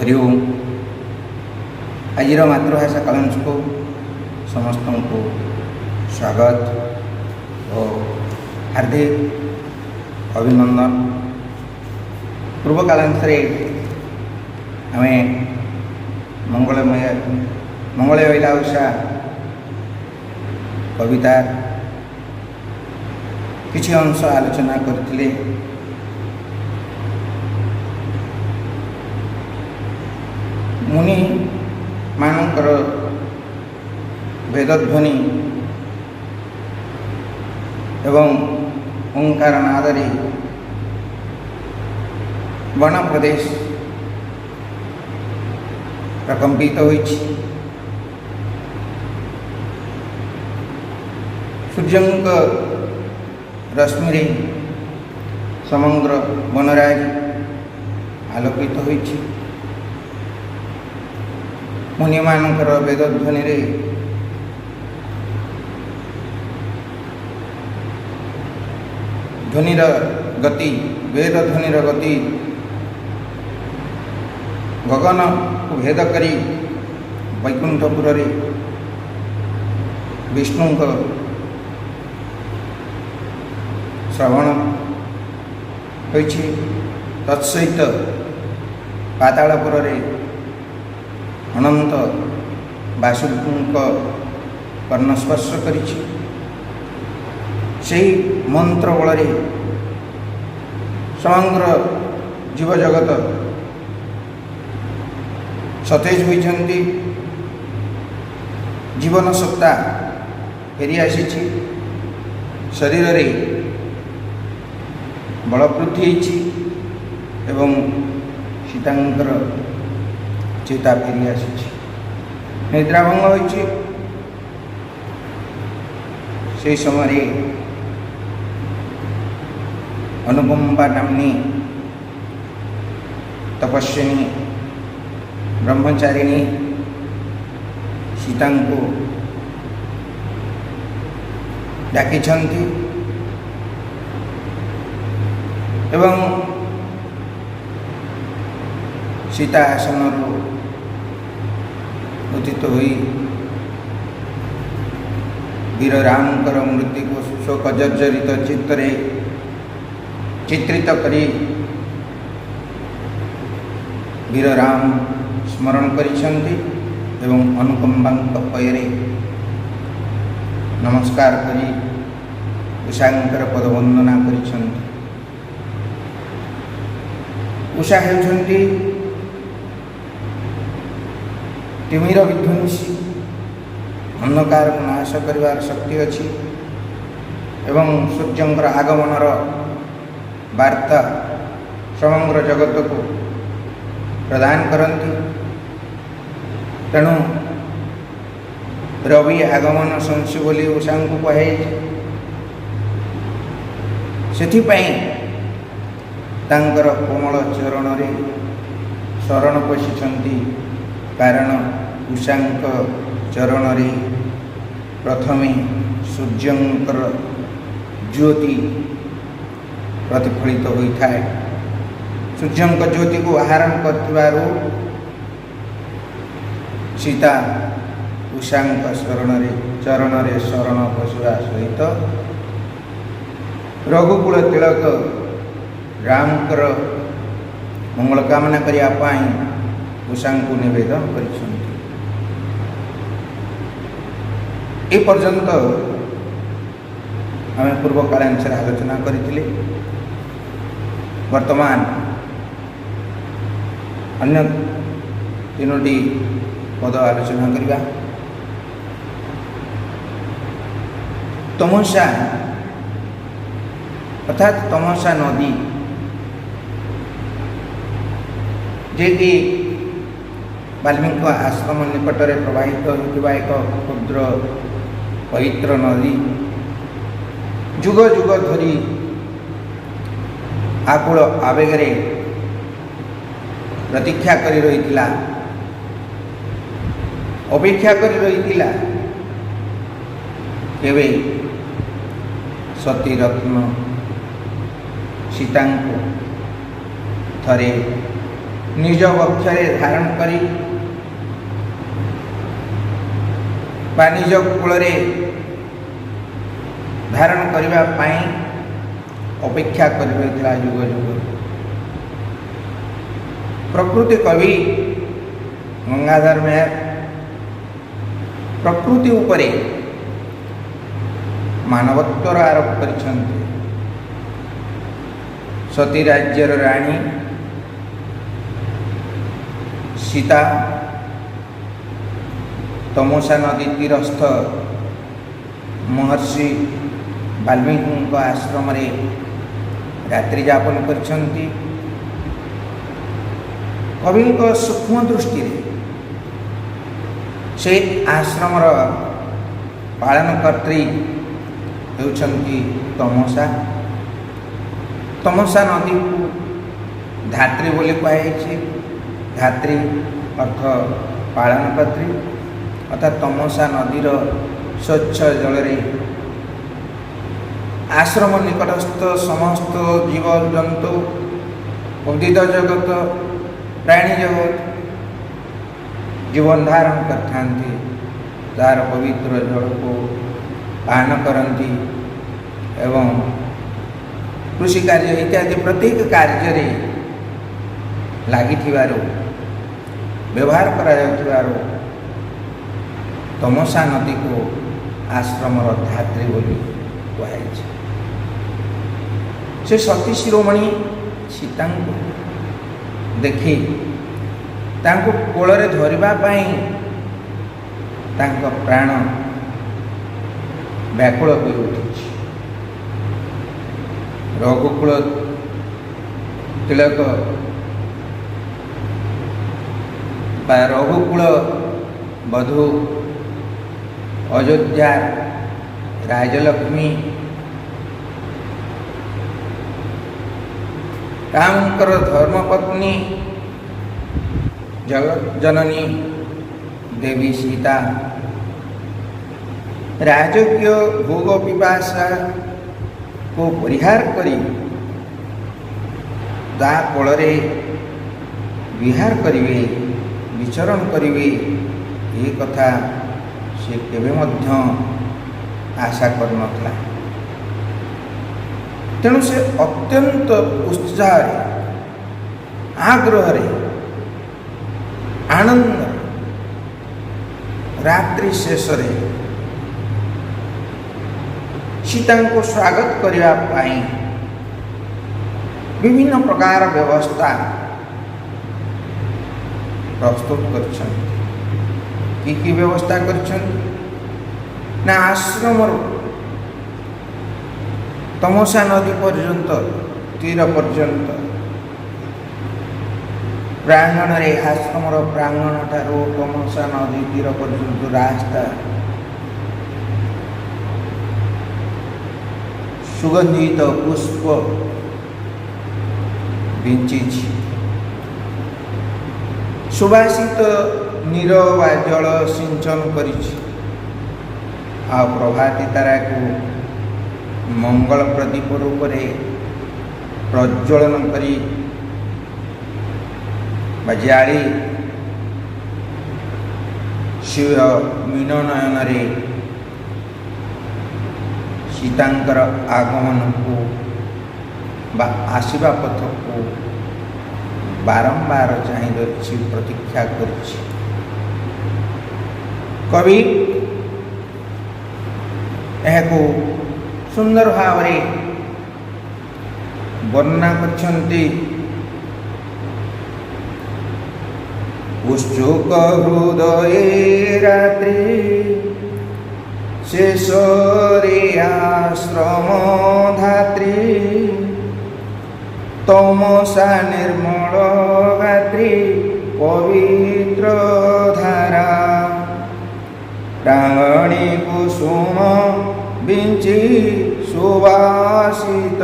हरि ओम। आज मातृभाषा कलंस को समस्त को स्वागत और हार्दिक अभिनंदन। पूर्व कालांश आम मंगलमय वैला उषा कविता किसी अंश आलोचना करथिले। मुनि मानकर वेदध्वनि एवं ओंकार नादरे वन प्रदेश प्रकंपित होइछि। सूर्यंक रश्मि समग्र वनराज आलोकित होइछि। मुनि मानकर वेदध्वनि रे ध्वनिर गति वेद ध्वनिर गति गगन को भेद करी वैकुंठपुर रे विष्णु श्रवण होइछि। तत्सहित पातालपुर रे अनंत वासुदेव कर्णस्पर्श करिछि। सेही मंत्र बल समग्र जीव जगत सतेज होइछन्ति। जीवन सत्ता फेरी आसीछि। शरीर रे बल वृद्धि होइछि एवं सीतांकर चेता फेरी आसीछि। निद्राभंग होइछि। से समय अनुकंपा नामनी तपस्विनी ब्रह्मचारिणी सीता को डाकिछन्ति एवं सीता आसन उदित हुई वीर रामकर मृत्यु को शोक जर्जरित चित्तरे चित्रित करी वीर राम स्मरण करिछन्ति एवं अनुकंपांक पयरे नमस्कार करी उषांकर पदवंदना करिछन्ति। उषा हेउछन्ति तिमिर विध्वंसी अंधकार को नाश करिवार शक्ति अछि एवं सूर्यंकर आगमनर वार्ता समग्र जगत को प्रदान करती। तेणु रवि आगमन संशु बोली उषा को कहे से तांकर कोमल चरण रे शरण पशिछन्ति। कारण उषांक चरण रे प्रथमे सूर्यंकर ज्योति प्रतिफलित होता है। सूर्यंक ज्योति को आहरण करथिबारु सीता उषांक चरण रे शरण पशिवा सहित रघुकुल तिलक रामकर मंगल कामना करिया पाई उषांकु निवेदन करिछन्ति। ए पर्यंत आम पूर्व कालांश आलोचना करथिले। वर्तमान अन्य तीनोटी पद आलोचना करिबा। तमसा अर्थात तमसा नदी जे कि वाल्मीकि आश्रम निकट में प्रवाहित होता एक क्षुद्र पवित्र नदी जुग जुग धरी आकुल आवेगे प्रतीक्षा करी रहिथिला अपेक्षा करी रहिथिला केवे सती रत्न सीता थरे निज वक्षरे धारण करी बा निज कूल धारण करने अपेक्षा कर युग युग। प्रकृति कवि गंगाधर मेहर प्रकृति उपरे मानवत्वर आरोप करिसेंति। सती राज्यर राणी सीता तमोसा नदी तीरस्थ महर्षि वाल्मीकि आश्रम रे रात्रि यापन करिसेंति। कवि सूक्ष्म दृष्टि से आश्रम पालनकर्त्री होउछंती तमोसा। तमोसा नदी को धात्री बोली कहुई। धात्री अर्थ पालनकर्त्री अर्थात तमोसा नदीर स्वच्छ जल आश्रम निकटस्थ समस्त जीव जंतु उद्भिद जगत प्राणी जगत जीवन धारण करथांती। तार पवित्र जल को पान करती एवं कृषि कार्य इत्यादि प्रत्येक कार्य लगी व्यवहार कर तमोसा नदी को आश्रम धात्री बोली कहुई। से सती शिरोमणि सीता को देखी कोल धरवाई प्राण व्याकुल हो उठी। रघुकुल तिलक रघुकुल बधू अयोध्या राजलक्ष्मी रामकर धर्मपत्नी जगत जननी देवी सीता राजकीय भोग पिपासा को परिहार करी कोलरे विहार करिवे विचरण करिवे ये कथा से केबे मध्य आशा कर नथला। तेणु से अत्यंत उत्साह आग्रह आनंद रात्रि शेष सीता को स्वागत करने विभिन्न प्रकार व्यवस्था प्रस्तुत कर व्यवस्था कर आश्रम तमोसा नदी पर्यंत तीर पर्यंत प्रांगण रे आश्रम प्रांगण ठारू तमोसा नदी तीर पर्यंत रास्ता सुगंधित पुष्प बिंची सुवासित नीर वा जल सिंचन करिछि। आ प्रभाती तारा को मंगल प्रदीप रूप प्रज्वलन करी जाली शिव मीननयन सीतांकर आगमन को बा आशिबा पथ को बारंबार चाहि रही प्रतीक्षा करिछि। कवि को सुंदर भाव वर्णना करछन्ति। उत्सुक हृदये रात्रि शेषरे आश्रम धात्री तमसा निर्मल गात्री पवित्र धारा प्रांगणी कुसुम बिंची सुवासित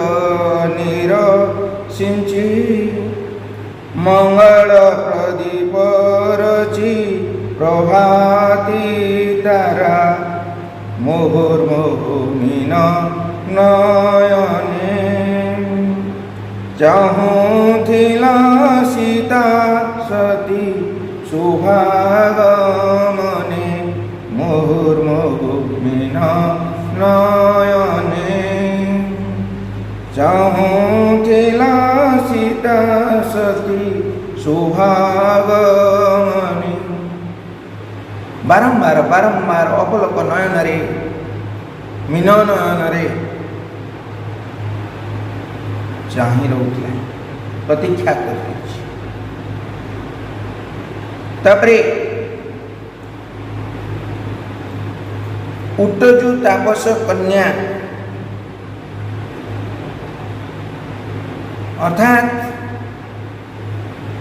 नीर सिंची मंगल प्रदीप रचि प्रभाती तारा मुहुर्मुहुर्मीन नयने चाहुथिला सीता सती सुभागमने मुहुर्मुहुर्मिन नयने चाहुथिला सीता सती सुभागमने। बारंबार बारंबार अपलोक नयन रे मीन नयन रे चाहि रहुथिले प्रतीक्षा करछि। तापरे उट्टजु तापस कन्या अर्थात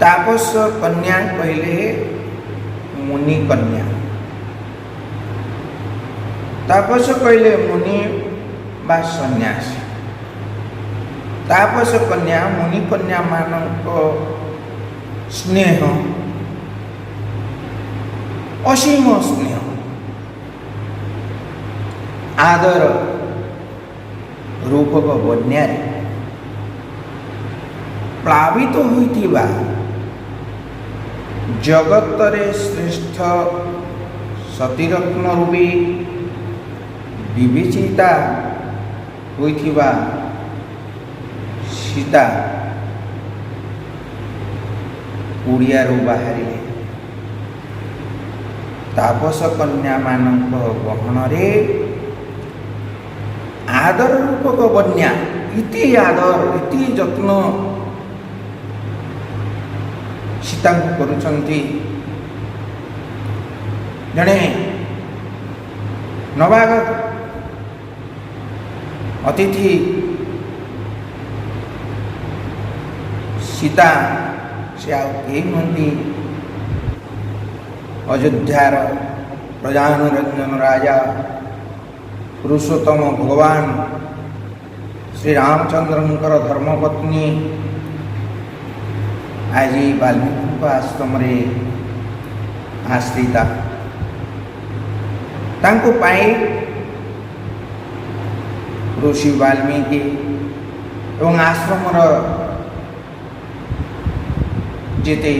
तापस कन्या कहले मुनि कन्या। तापस कहले मुनि बा सन्यासी। तापस कन्या मुनि कन्या मानक स्नेह असीम स्नेह आदर रूपक बन्या प्लावित होइथिबा जगतरे श्रेष्ठ सतीरत्न रूपी विवेचिता होइथिबा सीता कुड़ियारू बाहरिले। तापस कन्या मानक गहन रे आदर रूपक बन्या इति आदर इति जत्न सीता करुचंती। जड़े नवागत अतिथि सीता से आई नुहति अयोध्यार प्रजानुरंजन राजा पुरुषोत्तम भगवान श्री रामचंद्रंकर धर्मपत्नी आज वाल्मीकि आश्रम रे आश्रिता। तांको पाई ऋषि वाल्मीकि एवं आश्रमर जेते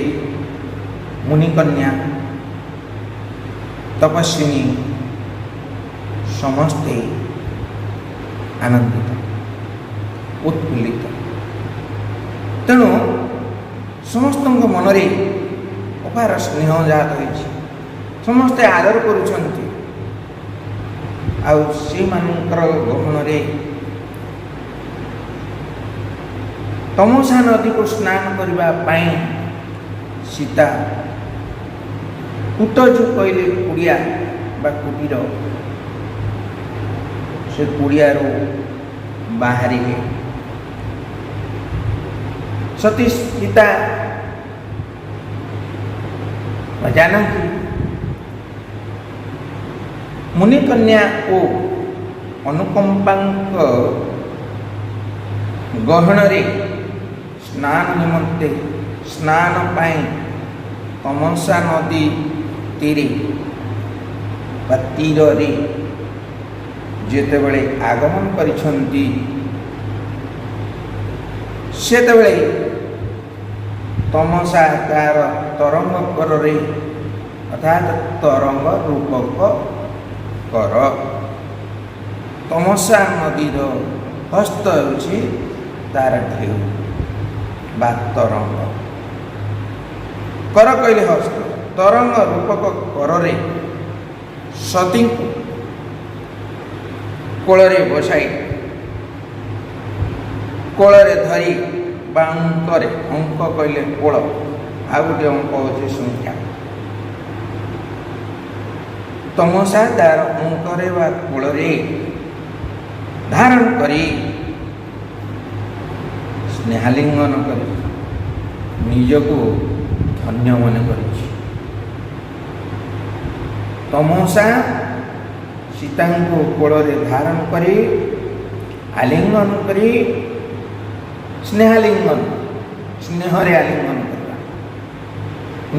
मुनिकन्या तपस्विनी समस्ते आनंदित उत्फुल्लित। तेणु समस्त मनरे अपार स्नेह जात होइछि। समस्ते आदर करुछन्ति। आउ से मानकर गहन रे तमसा नदी को स्नान करबा पाई सीता उट्टजु कहले कुड़िया बा कुटीर से कुड़ियारू बाहरिले। सती सीता जानकी मुनिकन्या को अनुकंपांक गहन रे स्नान निमंते स्नान पाई तमसा नदी तीरे बा तीर रे जेतेबेले आगमन करिसंती सेतेबेले तमसा तार तरंग कर रे अर्थात तरंग रूपक कर तमसा नदीर हस्त होछि तार ढेउ बा तरंग कर कहले हस्त तरंग रूपक कर रे सती कोଳରେ बसाई कोଳରେ धरी बा अंकरे अंक कहले कोळ आ गोटे अंक होछि संख्या तमसा तार अंकरे बा कोଳରେ धारण करी स्नेहालिंगन करी निजको धन्य मन करिछि। तमसा सीता को कोଳରେ धारण करी आलिंगन करी स्नेहालिंगन स्नेहरे आलिंगन करवा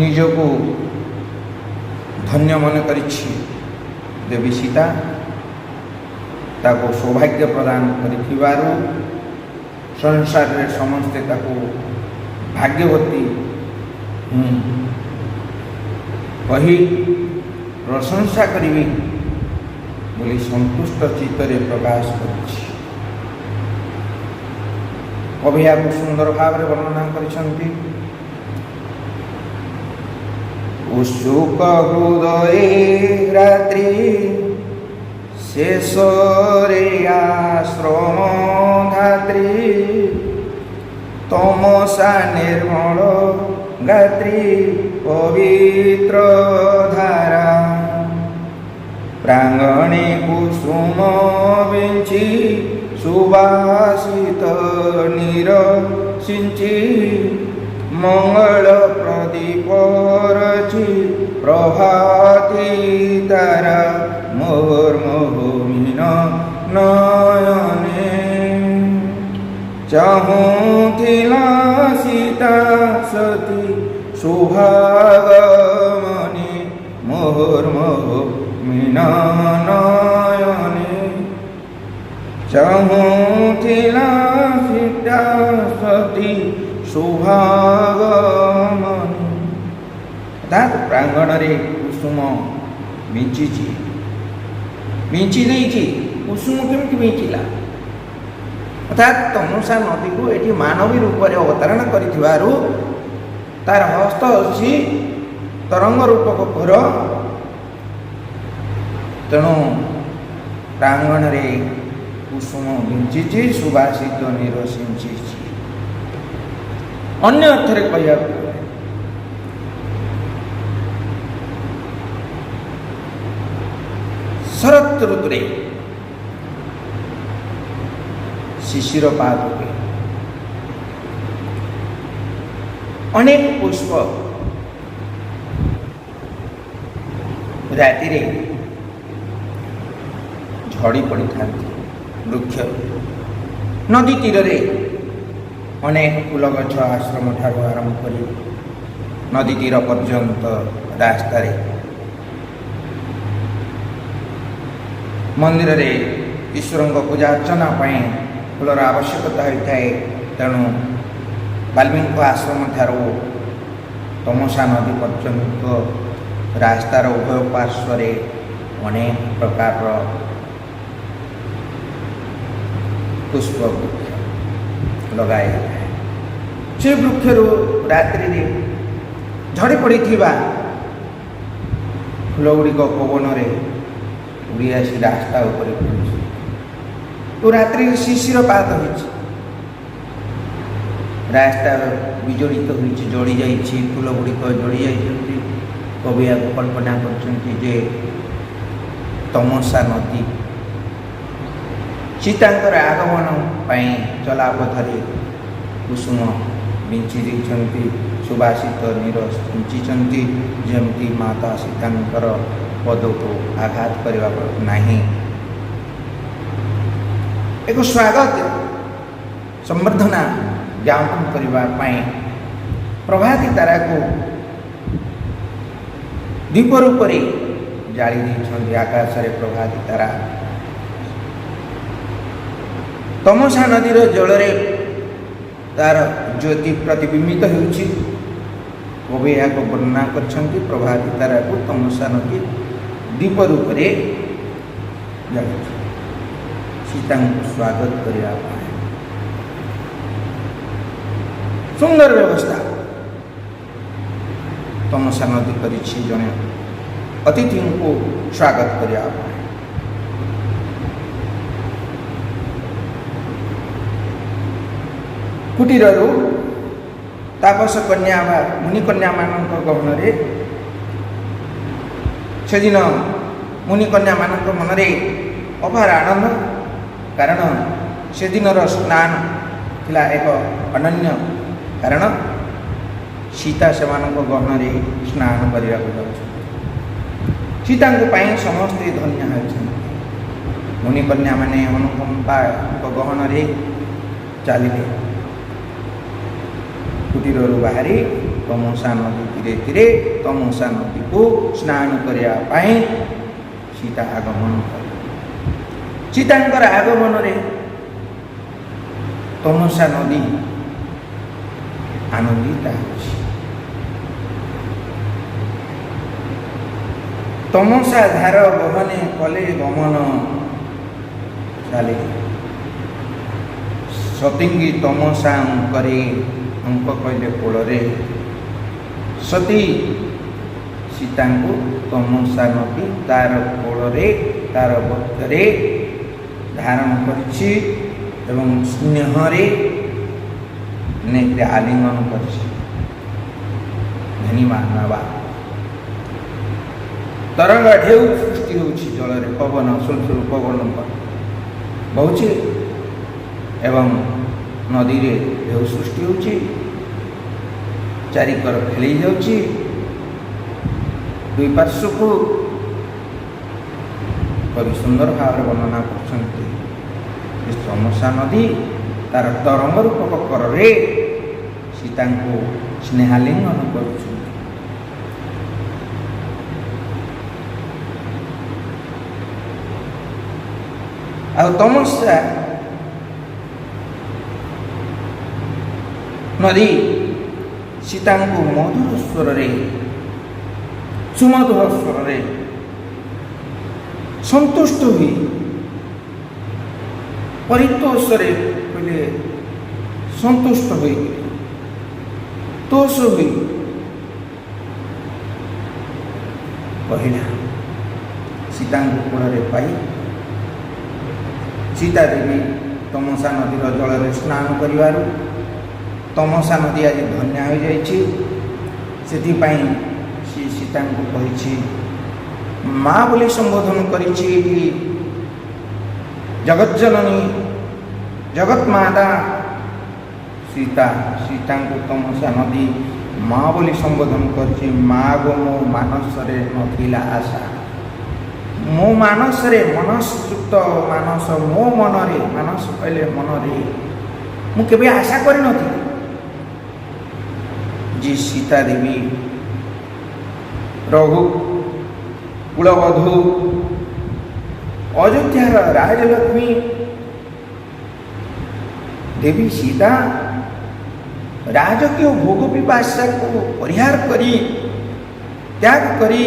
निजको धन्य मन करिछि। देवी सीता ताको सौभाग्य प्रदान करिथिबारु संसार रे समस्ते ताको भाग्यवती कही प्रशंसा करी बोली संतुष्ट चित्तरे प्रकाश करुछि। कवि आपको सुंदर भाव वर्णना करिसंती। उत्सुक हृदय रात्रि शेषरे आश्रम धात्री तमसा निर्मल गात्री पवित्र धारा प्रांगणे कुसुम विंची सुवासित नीर सिंची मंगल प्रदीप रचि प्रभाती तारा मोर्मोहिन नयने चाहुथिला सीता सती सुभागमणि मोर्मोहिन नयने चाहुथिला सीता सती सुभागमणि। अर्थात प्रांगण रे कुसुम बिंची नहीं कुसुम केमती बिंचिला। अर्थात तमसा नदी को ये मानवी रूप में अवतरण करिथिबारु तार हस्त अच्छी तरंग रूपक घर तेणु प्रांगण रे कुसुम बिंची सुवासित नीर सिंची। अन्य अर्थरे कहिया शरत ऋतुरे शिशिर पाद हुए अनेक पुष्प राति रे झड़ी पड़ी था। वृक्ष नदी तीर रे अनेक फूल गछ आश्रम ठारू आरंभ करी नदी तीर पर्यंत रास्ता रे मंदिर रे ईश्वर पूजा अर्चना फूलर आवश्यकता होता है। तेणु वाल्मीकि आश्रम ठारू तमसा नदी पर्यंत रास्तार उभय पार्श्व अनेक प्रकार पुष्प वृक्ष लगाए जाए। से वृक्षर रात्रि झड़ी पड़ी फूल गुड़िक पवन उड़ी आसी रास्ता उपर पड़े तो रात्रि शिशिर पात हो रास्ता विजड़ित हो जड़ी जा फूल गुड़िक जड़ी जा। कवि आपको कल्पना कर तमसा नदी सीतांकर आगमन चलापथरे कुसुम बिंची देइछन्ति सुवासित नीर सिंचिछन्ति जेमती माता सीतांकर पद को आघात करने नहीं। एक स्वागत संवर्धना ज्ञापन करने प्रभाती तारा को दीप रूप जाली देइछन्ति आकाश रे प्रभाती तारा तमसा नदीर जल तार ज्योति प्रतिबिंबित होउछि। कवि यहाँ वर्णना करछन्ति प्रभाती तारा को तमसा नदी दीप रूप सीता को स्वागत करने सुंदर व्यवस्था तमसा नदी करिछि जने अतिथि को स्वागत करने। कुटीर तापस कन्या मुनिकन्या मान गहन से दिन मुनिकन्या मान मन में अपार आनंद कारण से दिन स्नान थिला एक अनन्य कारण सीता से गहन स्नान करने सीता समस्ते धन्य होती मुनिकन्या माने अनुकंपा गहन चलिए कुटीर बाहरी तमसा नदी तीरे तीरे तमसा नदी को स्नान करने सीता आगमन कर सीतांकर आगमन रे तमसा नदी आनंदित ତମସା ଧାର ବହନେ କଲେ ଗମନ ଚାଲେ ସତୀଙ୍ଗୀ ତମସା ଅଙ୍କରେ ଅଙ୍କ କହିଲେ କୋଳରେ ସତୀ ସୀତାଙ୍କୁ ତମସା ନଦୀ ତାର କୋଳରେ ତାର ବକ୍ଷରେ ଧାରଣ କରିଛି ଏବଂ ସ୍ନେହରେ ନେଇକି ଆଲିଙ୍ଗନ କରିଛି। ଧନିମା ନବା ତରଙ୍ଗ ଢେଉ ସୃଷ୍ଟି ହେଉଛି ଜଳରେ ପବନ ସୁଲସୁଲ ପବନ ବହୁଛି ଏବଂ ନଦୀରେ ଢେଉ ସୃଷ୍ଟି ହେଉଛି ଚାରିକର ଖେଳି ଯାଉଛି ଦୁଇ ପାର୍ଶ୍ୱକୁ କବି ସୁନ୍ଦର ଭାବରେ ବର୍ଣ୍ଣନା କରୁଛନ୍ତି। ତମସା ନଦୀ ତାର ତରଙ୍ଗ ରୂପକ କରରେ ସୀତାଙ୍କୁ ସ୍ନେହାଲିଙ୍ଗନ କରୁଛନ୍ତି। ଆଉ ତମସା ନଦୀ ସୀତାଙ୍କୁ ମଧୁର ସ୍ୱରରେ ସୁମଧୁର ସ୍ୱରରେ ସନ୍ତୁଷ୍ଟ ହୋଇ ପରିତୋଷରେ କହିଲେ ସନ୍ତୁଷ୍ଟ ହୋଇ ତୋଷ ହୋଇ କହିଲା ସୀତାଙ୍କୁ କୋଳରେ ପାଇ ସୀତା ଦେବୀ ତମସା ନଦୀର ଜଳରେ ସ୍ନାନ କରିବାରୁ ତମସା ନଦୀ ଆଜି ଧନ୍ୟ ହୋଇଯାଇଛି। ସେଥିପାଇଁ ସେ ସୀତାଙ୍କୁ କହିଛି ମା ବୋଲି ସମ୍ବୋଧନ କରିଛି। ଜଗଜ୍ଜନନୀ ଜଗତମାତା ସୀତାଙ୍କୁ ତମସା ନଦୀ ମା ବୋଲି ସମ୍ବୋଧନ କରିଛି। ମା ଗୋ ମୋ ମାନସରେ ନଥିଲା ଆଶା, ମୋ ମାନସରେ ମନସ୍ଯୁକ୍ତ ମାନସ ମୋ ମନରେ ମାନସ କହିଲେ ମନରେ ମୁଁ କେବେ ଆଶା କରିନଥିଲି ଯେ ସୀତା ଦେବୀ ରଘୁ କୁଳବଧୂ ଅଯୋଧ୍ୟାର ରାଜଲକ୍ଷ୍ମୀ ଦେବୀ ସୀତା ରାଜକୀୟ ଭୋଗ ପିପାସାକୁ ପରିହାର କରି ତ୍ୟାଗ କରି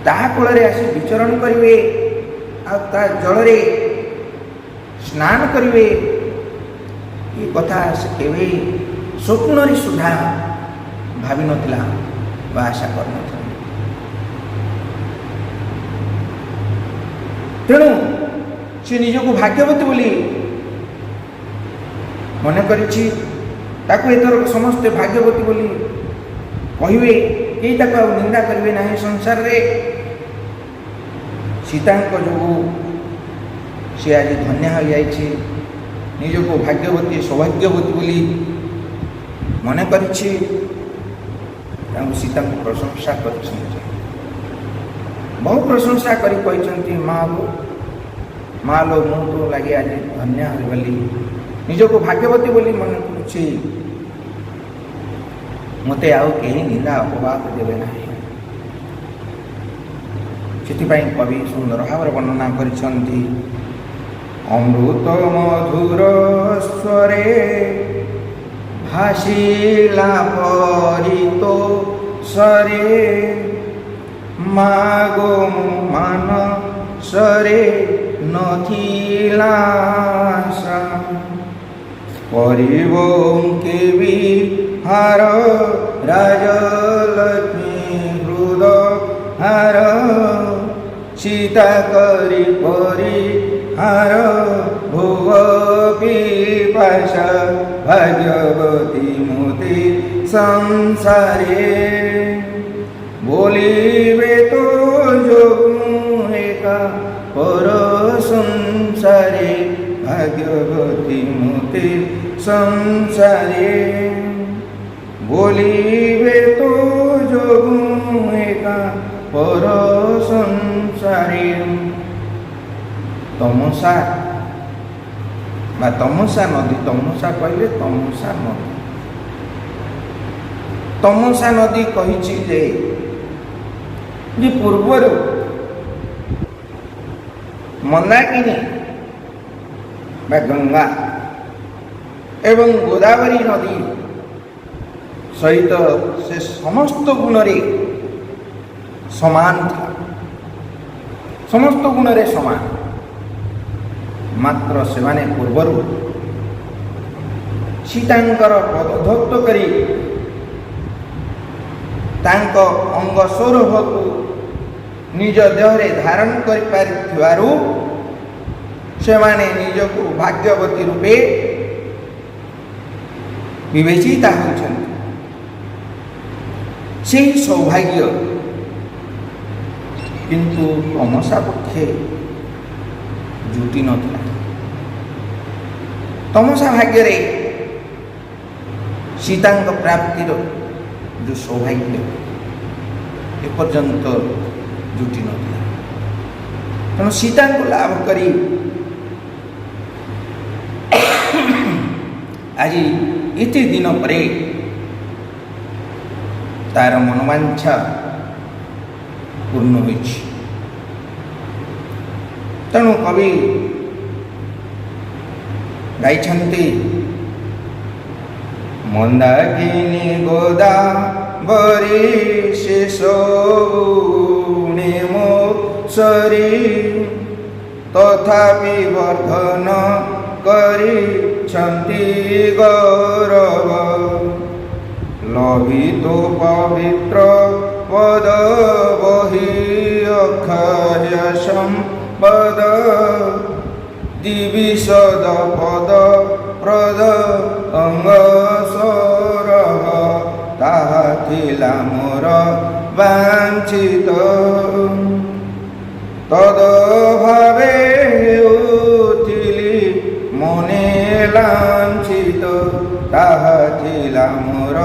ତାହା କୂଳରେ ଆସି ବିଚରଣ କରିବେ ଆଉ ତା ଜଳରେ ସ୍ନାନ କରିବେ ଏ କଥା ସେ କେବେ ସ୍ୱପ୍ନରେ ସୁଦ୍ଧା ଭାବିନଥିଲା ବା ଆଶା କରିନଥିଲା। ତେଣୁ ସେ ନିଜକୁ ଭାଗ୍ୟବତୀ ବୋଲି ମନେ କରିଛି। ତାକୁ ଏଥର ସମସ୍ତେ ଭାଗ୍ୟବତୀ ବୋଲି କହିବେ, କେହି ତାକୁ ଆଉ ନିନ୍ଦା କରିବେ ନାହିଁ ସଂସାରରେ। ସୀତାଙ୍କ ଯୋଗୁଁ ସେ ଆଜି ଧନ୍ୟ ହୋଇଯାଇଛି, ନିଜକୁ ଭାଗ୍ୟବତୀ ସୌଭାଗ୍ୟବତୀ ବୋଲି ମନେ କରିଛି। ତାଙ୍କୁ ସୀତାଙ୍କୁ ପ୍ରଶଂସା କରିଛନ୍ତି, ବହୁ ପ୍ରଶଂସା କରି କହିଛନ୍ତି ମା ଲୋ ମୁଁ ତ ଲାଗି ଆଜି ଧନ୍ୟ ହୋଇଗଲି, ନିଜକୁ ଭାଗ୍ୟବତୀ ବୋଲି ମନେ କରୁଛି। ମୋତେ ଆଉ କେହି ନିନ୍ଦା ଅପବାଦ ଦେବେ ନାହିଁ। ସେଥିପାଇଁ କବି ସୁନ୍ଦର ଭାବରେ ବର୍ଣ୍ଣନା କରିଛନ୍ତି। ଅମୃତ ମଧୁର ସ୍ୱରେ ଭାସିଲା ପରିତୋ ସରେ ମାଗୋ ମାନସରେ ନଥିଲା ଆଶା, କରିବ କେବି ହାର ରାଜଲକ୍ଷ୍ମୀ ହୃଦ ହାର, ସୀତା କରି ପରିହାର ଭୋଗ ପିପାସା, ଭାଗ୍ୟବତୀ ମୋତେ ସଂସାରେ ବୋଲିବେ তো ଯୋଗୁଁ ଏକା ପର ସଂସାରେ, ଭାଗ୍ୟବତୀ ମୋତେ ସଂସାରେ ବୋଲିବେ তো ଯୋଗୁଁ ଏକା ପର ସଂସାରେ। ତମସା ବା ତମସା ନଦୀ, ତମସା କହିଲେ ତମସା ନଦୀ। ତମସା ନଦୀ କହିଛି ଯେ ପୂର୍ବରୁ ମନ୍ଦାକିନୀ ବା ଗଙ୍ଗା ଏବଂ ଗୋଦାବରୀ ନଦୀ ସହିତ ସେ ସମସ୍ତ ଗୁଣରେ समान था, समस्त गुण रे समान, मात्र सेमाने पूर्वरु सीतांकर पदधत्त करी तांको अंग सौरभ को निज देहरे धारण कर पारिथिबारु सेमाने निजको भाग्यवती रूपे विवेचिता होइछन्ति। सेही सौभाग्य किंतु तमसा पक्षे जुटी नथिला। तमसा भाग्य रे सीतांक प्राप्तिर जो सौभाग्य एपर्यंत जुटी नथिला। तेणु सीता को लाभ करी आज इति दिन परे तार मनोवांछा पूर्ण होइछि। तेणु कवि गाइछन्ति मंदाकिनी गोदावरी शेषोणे मो शरीर तथापि वर्धन करिछन्ति गौरव लभितो पवित्र पद बहि अक्षय संपद दिविशद पद प्रद अंग सौरभ ताहा थिला मोर वांछित तद भावे उठिली मने लांछित ताहा थिला मोर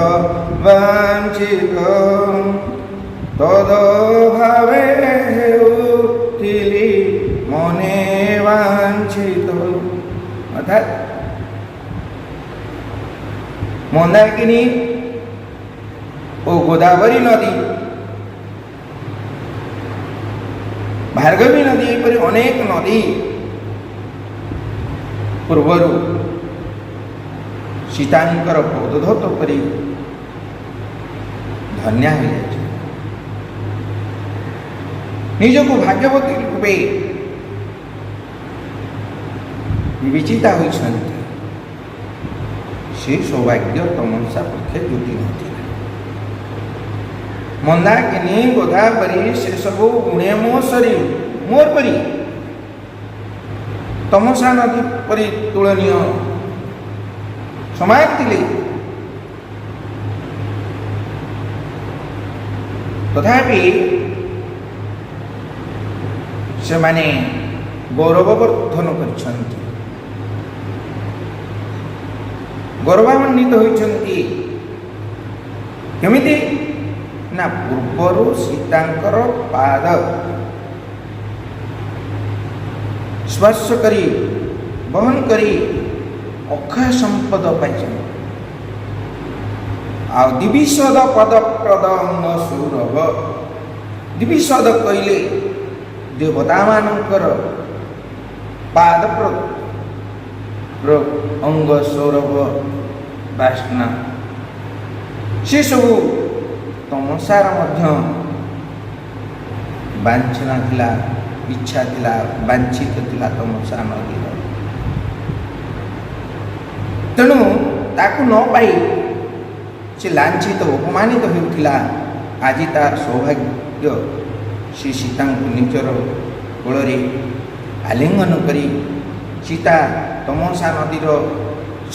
वांछित तद भावे उठिली मने वांछित। अर्थात मंदाकिनी ओ गोदावरी नदी, भार्गवी नदी पर अनेक नदी पूर्वरु सीतांकर पदधत करी धन्या हो जाए, निजको भाग्यवती रूपे विवेचिता होइछन्ति। से सौभाग्य तमसा पक्षे जुटी नथिला। मंदाकिनी गोदावरी से सब गुणे मो शरीर मोर परी तमसा नदी परी तुलनीय समान थिले। तथापि से माने गौरववर्धन करिछन्ति, गौरवान्वित होइछन्ति। केमिति ना पूर्वरु सीतांकर पाद स्पर्श करी बहन करी अक्षय संपद पाइछन्ति। आ दिविशद पद प्रदंग सौरभ, दिविशद कहले देवता मानकर पाद अंग सौरभ बासना से सब तमसार मध्य वांछना थिला, इच्छा थिला, वांछित थिला तमसा नदी। तेणु ताकू न पाई से लांछित अपमानित होउथिला। आज तार सौभाग्य श्री सीता निजर कोल आलिंगन करी सीता तमसा नदीर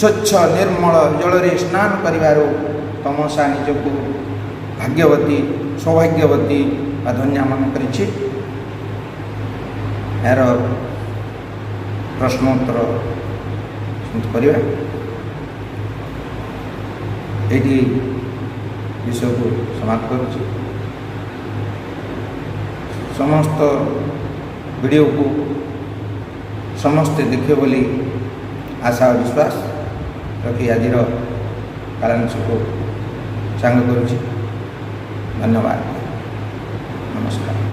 स्वच्छ निर्मल जल स्नान करिवारो तमसा निजको भाग्यवती सौभाग्यवती बा धन्या मन करिछि। यार प्रश्नोत्तर करिवा। एटी विषय को समाप्त करुछि। समस्त वीडियो को समस्ते देखे बोली आशा और विश्वास रखी आज कालांश को सांग करुछि। धन्यवाद, नमस्कार।